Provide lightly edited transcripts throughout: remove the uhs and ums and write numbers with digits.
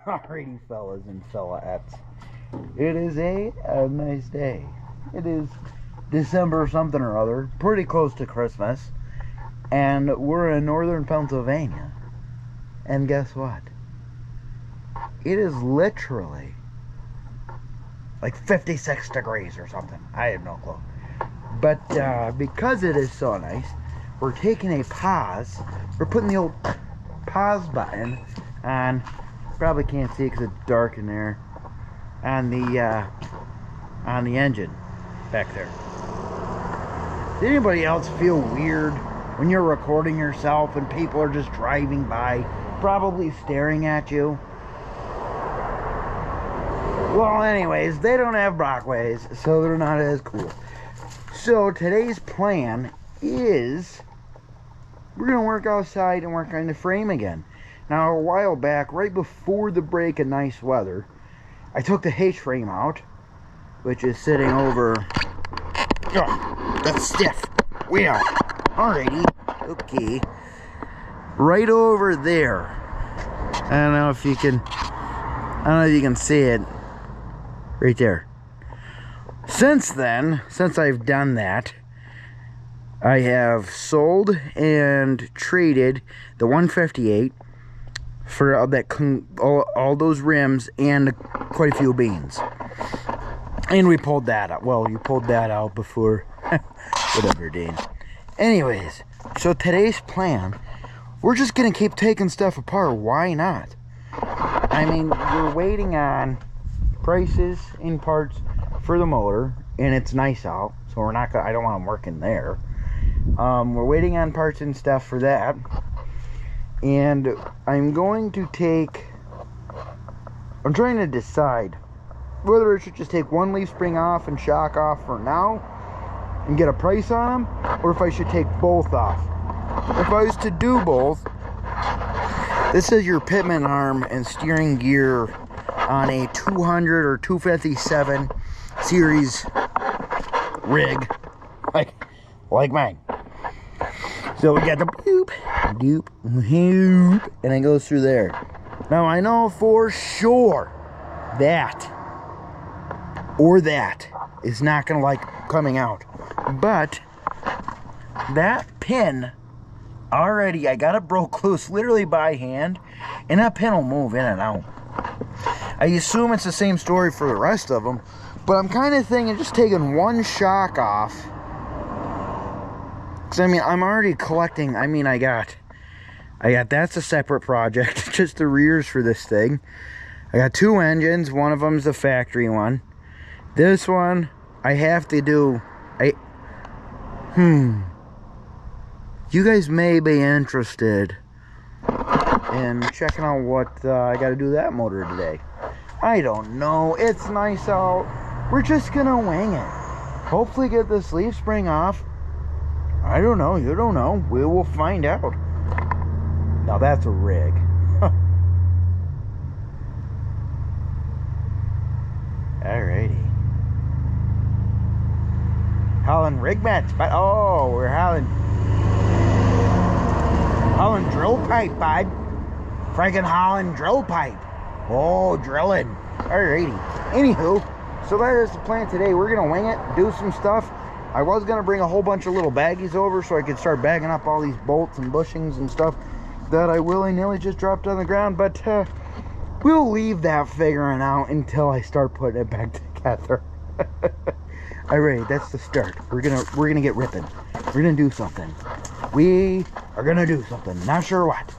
Alrighty, fellas and fellaettes. It is a nice day. It is December something or other, pretty close to Christmas, and we're in northern Pennsylvania. And guess what? It is literally like 56 degrees or something. I have no clue. But because it is so nice, we're taking a pause. We're putting the old pause button on. Probably can't see because it's dark in there. On the engine back there. Does anybody else feel weird when you're recording yourself and people are just driving by, probably staring at you? Well, anyways, they don't have Brockways, so they're not as cool. So today's plan is we're gonna work outside and work on the frame again. Now, a while back, right before the break of nice weather, I took the H-frame out, which is sitting over... Oh, that's stiff. Well, alrighty. Okay. Right over there. I don't know if you can see it. Right there. Since then, since I've done that, I have sold and traded the 158 for all those rims and quite a few beans. And we pulled that out. Well, you pulled that out before. Whatever, Dean. Anyways, so today's plan, we're just going to keep taking stuff apart. Why not? I mean, we're waiting on prices in parts for the motor, and it's nice out, so we're not gonna, I don't want them working there. We're waiting on parts and stuff for that. And I'm going to I'm trying to decide whether I should just take one leaf spring off and shock off for now and get a price on them, or if I should take both off. If I was to do both, this is your pitman arm and steering gear on a 200 or 257 series rig, like mine. So we got the boop, doop, doop, and it goes through there. Now I know for sure that is not gonna like coming out, but that pin already, I got it broke loose literally by hand, and that pin will move in and out. I assume it's the same story for the rest of them, but I'm kind of thinking just taking one shock off. Because, I mean, I'm already collecting. I mean, I got, that's a separate project, just the rears for this thing. I got two engines. One of them's the factory one. This one, I have to do, you guys may be interested in checking out what I got to do that motor today. I don't know. It's nice out. We're just gonna wing it. Hopefully get this leaf spring off. I don't know. You don't know. We will find out. Now that's a rig. Alrighty. Hauling rig mats. Oh, we're hauling drill pipe, bud. Friggin' hauling drill pipe. Oh, drilling. Alrighty. Anywho, so that is the plan today. We're gonna wing it, do some stuff. I was gonna bring a whole bunch of little baggies over so I could start bagging up all these bolts and bushings and stuff that I willy-nilly just dropped on the ground, but we'll leave that figuring out until I start putting it back together. Alright, that's the start. We're gonna get ripping. We're gonna do something. We are gonna do something. Not sure what.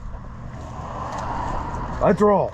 Let's roll.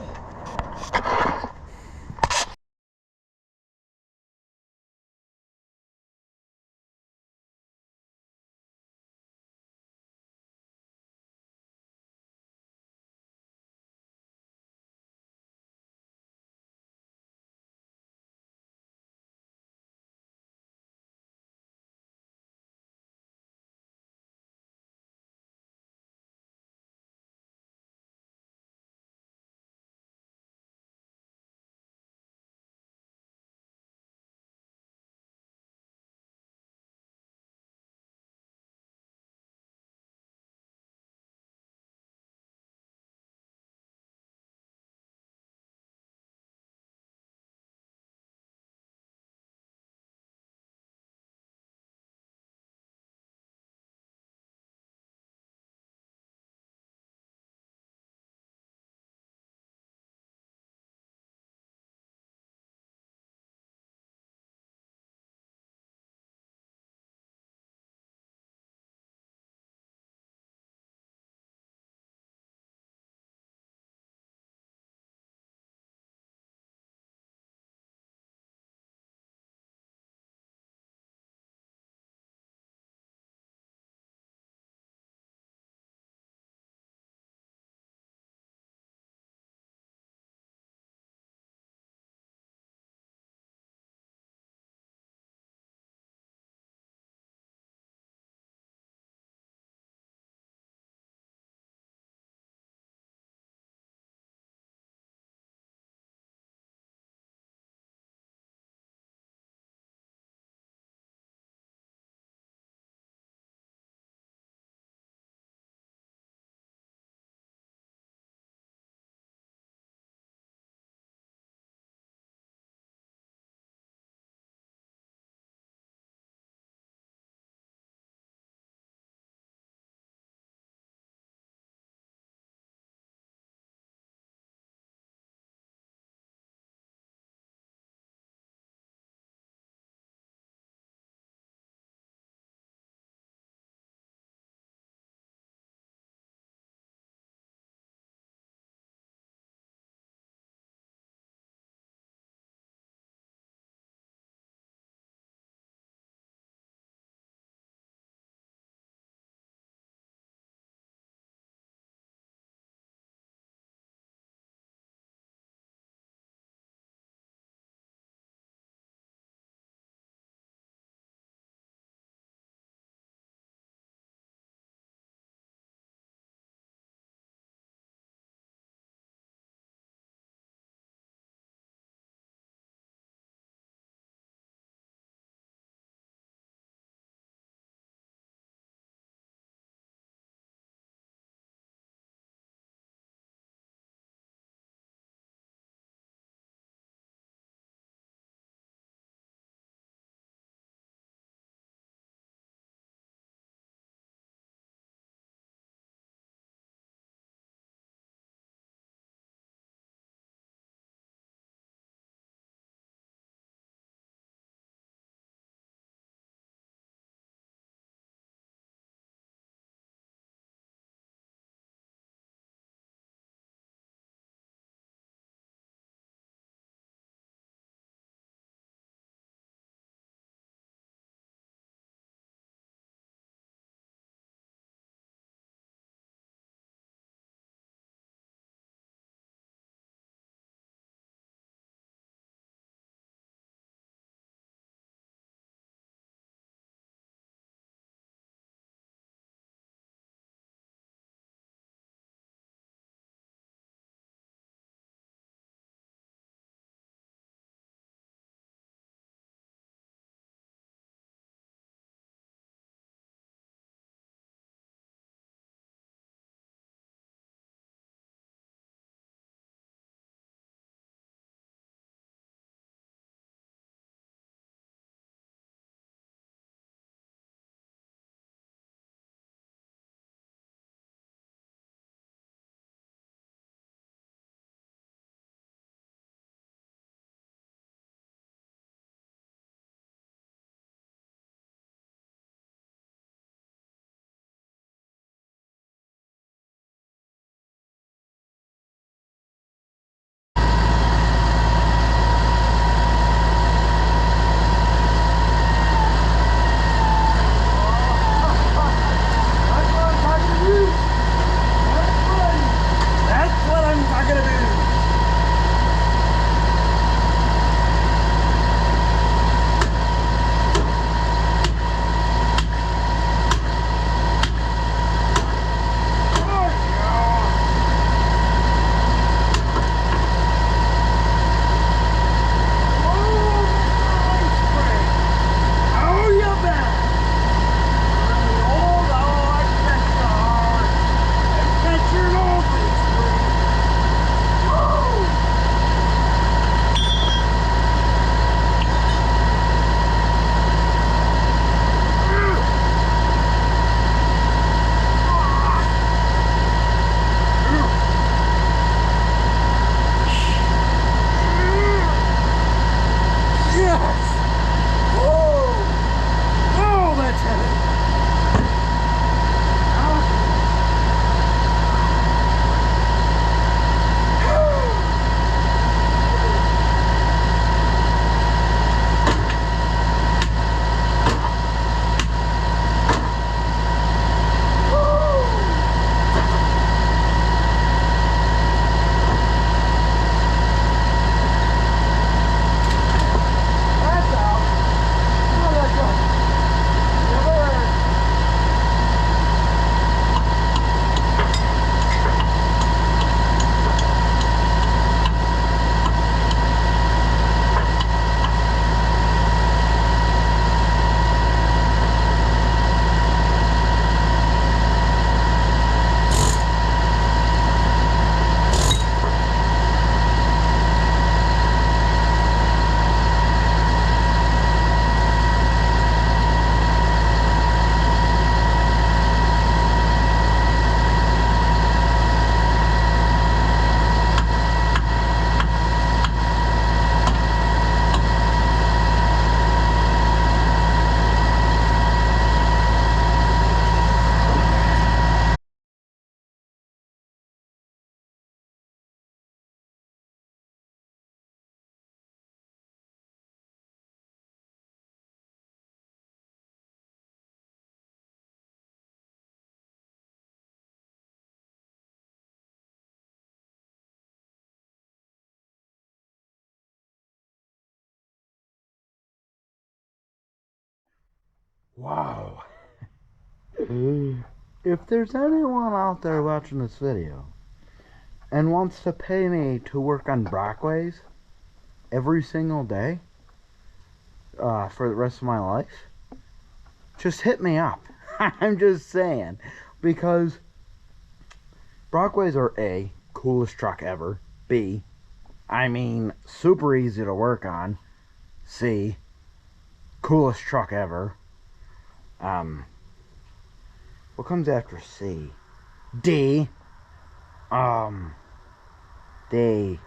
Wow. If there's anyone out there watching this video and wants to pay me to work on Brockways every single day for the rest of my life, just hit me up. I'm just saying, because Brockways are A, coolest truck ever. B, I mean, super easy to work on. C, coolest truck ever. What comes after C? D, they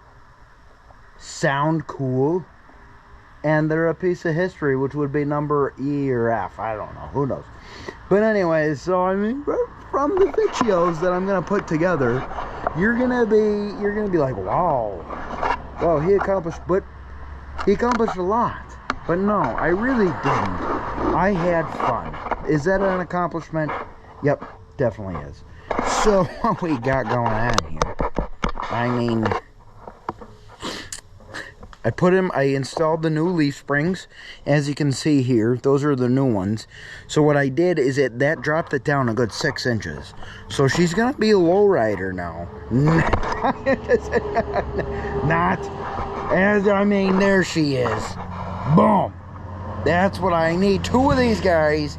sound cool, and they're a piece of history, which would be number E or F. I don't know, who knows. But anyways, so I mean, from the videos that I'm gonna put together, you're gonna be like, wow, he accomplished a lot. But no, I really didn't. I had fun. Is that an accomplishment? Yep, definitely is. So what we got going on here, I mean, I installed the new Leafsprings. As you can see here, those are the new ones. So what I did is that dropped it down a good 6 inches. So she's gonna be a lowrider now. Not, as I mean, there she is. Boom. That's what I need. 2 of these guys.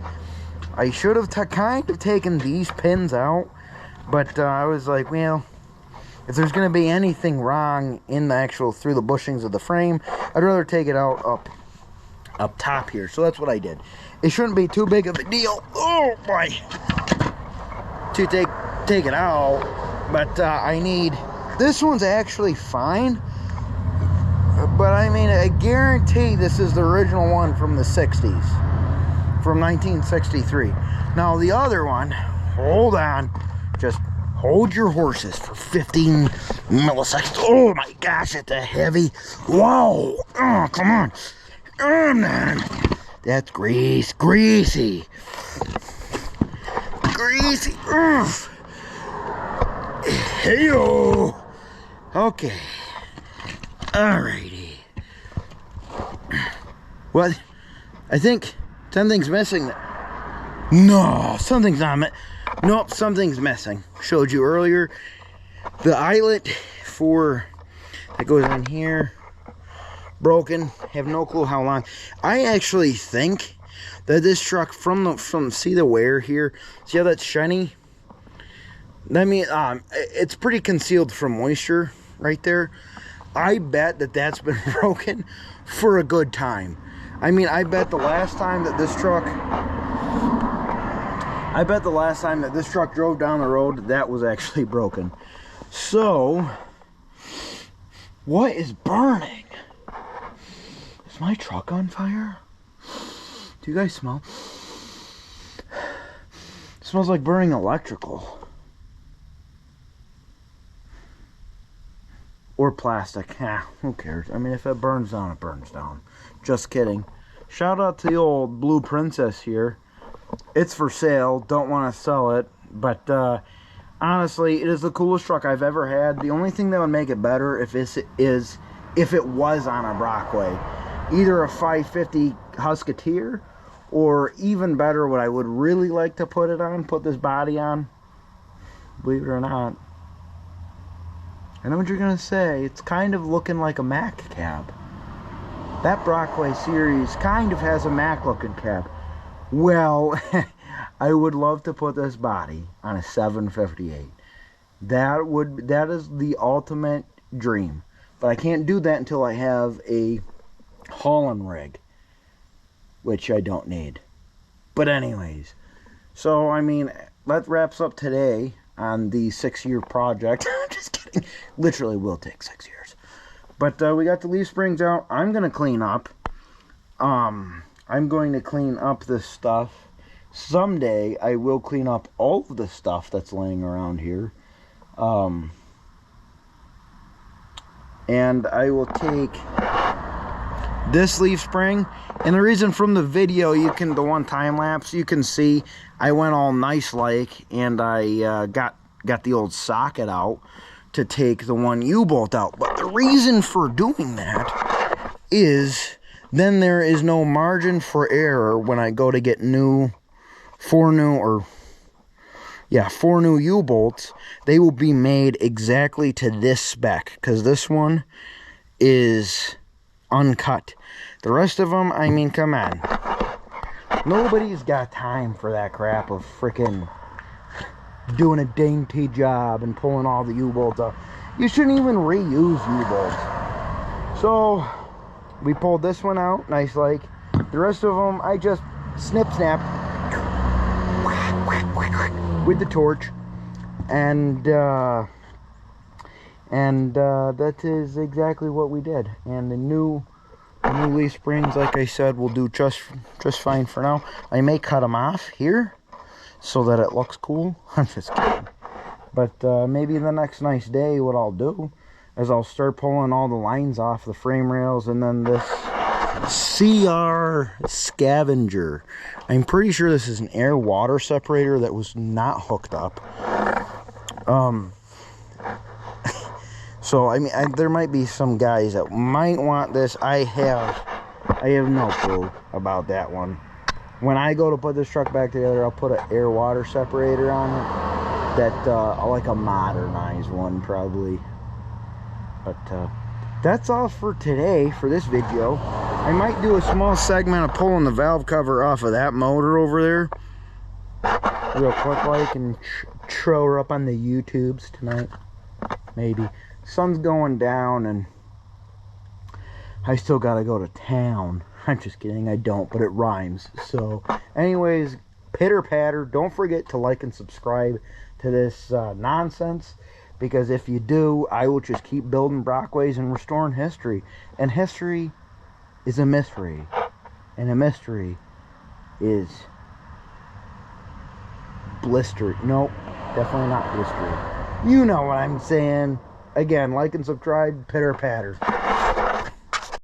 I should have kind of taken these pins out, but I was like, well, if there's going to be anything wrong in the actual, through the bushings of the frame, I'd rather take it out up top here. So that's what I did. It shouldn't be too big of a deal, oh boy, to take it out, but I need, this one's actually fine, but I mean, I guarantee this is the original one from the 60s. From 1963. Now the other one, hold on, just hold your horses for 15 milliseconds. Oh my gosh, it's a heavy. Whoa, oh, come on. Man. That's greasy. Greasy. Hey-o. Okay. Alrighty. Well, I think something's missing. No, something's not. Nope, something's missing. Showed you earlier. The eyelet for that goes in here, broken. Have no clue how long. I actually think that this truck from see the wear here. See how that's shiny? I mean, it's pretty concealed from moisture right there. I bet that that's been broken for a good time. I mean, I bet the last time that this truck drove down the road, that was actually broken. So, what is burning? Is my truck on fire? Do you guys smell? It smells like burning electrical. Or plastic. Who cares? I mean, if it burns down, it burns down. Just kidding. Shout out to the old Blue Princess here. It's for sale. Don't want to sell it. But honestly, it is the coolest truck I've ever had. The only thing that would make it better if it was on a Brockway. Either a 550 Husketeer, or even better, what I would really like to put this body on. Believe it or not. I know what you're going to say. It's kind of looking like a Mac cab. That Brockway series kind of has a Mac looking cab. Well, I would love to put this body on a 758. That is the ultimate dream. But I can't do that until I have a hauling rig, which I don't need. But anyways, so I mean, that wraps up today on the 6-year project. Just kidding. Literally will take 6 years. But we got the leaf springs out. I'm going to clean up. I'm going to clean up this stuff. Someday I will clean up all of the stuff that's laying around here. And I will take this leaf spring. And the reason from the video, the one time lapse, you can see I went all nice like, and I got the old socket out to take the one U-bolt out. But the reason for doing that is then there is no margin for error when I go to get four new U-bolts. They will be made exactly to this spec, because this one is uncut. The rest of them, I mean, come on. Nobody's got time for that crap of freaking doing a dainty job and pulling all the U-bolts up. You shouldn't even reuse U-bolts. So we pulled this one out, nice like. The rest of them, I just snap with the torch, and that is exactly what we did. And the new leaf springs, like I said, will do just fine for now. I may cut them off here so that it looks cool. I'm just kidding. But maybe the next nice day, what I'll do is I'll start pulling all the lines off the frame rails, and then this CR Scavenger. I'm pretty sure this is an air water separator that was not hooked up. So I mean, there might be some guys that might want this. I have no clue about that one. When I go to put this truck back together, I'll put an air water separator on it. That like a modernized one probably. But that's all for today for this video. I might do a small segment of pulling the valve cover off of that motor over there real quick like, and throw her up on the YouTubes tonight. Maybe. Sun's going down and I still gotta go to town. I'm just kidding, I don't, but it rhymes. So anyways, pitter patter. Don't forget to like and subscribe to this nonsense, because if you do, I will just keep building Brockways and restoring history. And history is a mystery, and a mystery is blister. Nope, definitely not blistery. You know what I'm saying. Again, like and subscribe, pitter patter.